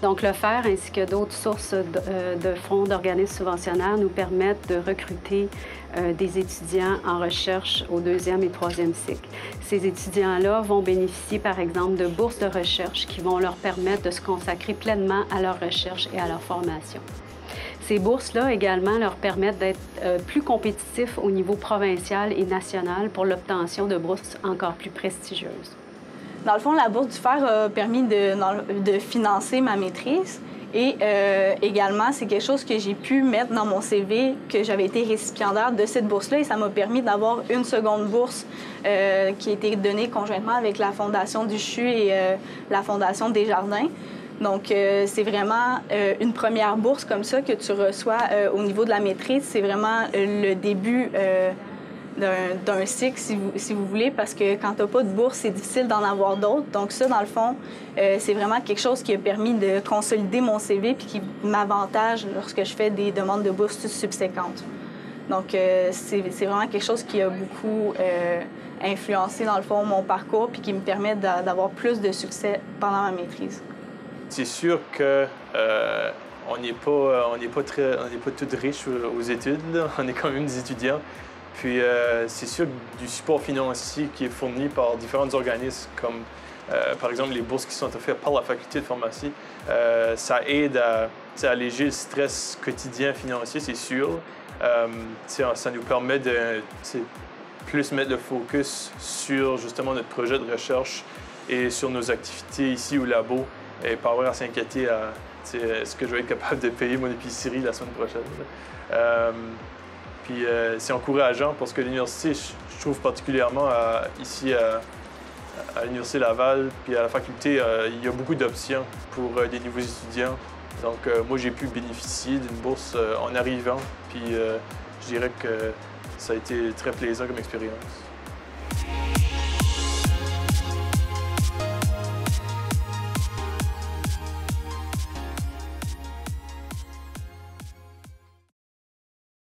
Donc, le FAIR ainsi que d'autres sources de fonds d'organismes subventionnaires nous permettent de recruter des étudiants en recherche au 2e et 3e cycle. Ces étudiants-là vont bénéficier, par exemple, de bourses de recherche qui vont leur permettre de se consacrer pleinement à leur recherche et à leur formation. Ces bourses-là également leur permettent d'être plus compétitifs au niveau provincial et national pour l'obtention de bourses encore plus prestigieuses. Dans le fond, la bourse du FAIR a permis de financer ma maîtrise et également, c'est quelque chose que j'ai pu mettre dans mon CV, que j'avais été récipiendaire de cette bourse-là et ça m'a permis d'avoir une seconde bourse qui a été donnée conjointement avec la Fondation du CHU et la Fondation Desjardins. Donc, c'est vraiment une première bourse comme ça que tu reçois au niveau de la maîtrise. C'est vraiment le début d'un cycle, si vous voulez, parce que quand tu n'as pas de bourse, c'est difficile d'en avoir d'autres. Donc ça, dans le fond, c'est vraiment quelque chose qui a permis de consolider mon CV puis qui m'avantage lorsque je fais des demandes de bourse subséquentes. Donc c'est vraiment quelque chose qui a beaucoup influencé, dans le fond, mon parcours puis qui me permet d'avoir plus de succès pendant ma maîtrise. C'est sûr que on n'est pas tous riches aux études, là. On est quand même des étudiants. Puis c'est sûr que du support financier qui est fourni par différents organismes, comme par exemple les bourses qui sont offertes par la faculté de pharmacie, ça aide à alléger le stress quotidien financier, c'est sûr. Ça nous permet de plus mettre le focus sur justement notre projet de recherche et sur nos activités ici au labo et pas avoir à s'inquiéter à est-ce que je vais être capable de payer mon épicerie la semaine prochaine. Puis c'est encourageant parce que l'université, je trouve particulièrement ici à l'Université Laval, puis à la faculté, il y a beaucoup d'options pour des nouveaux étudiants. Donc moi, j'ai pu bénéficier d'une bourse en arrivant, puis je dirais que ça a été très plaisant comme expérience.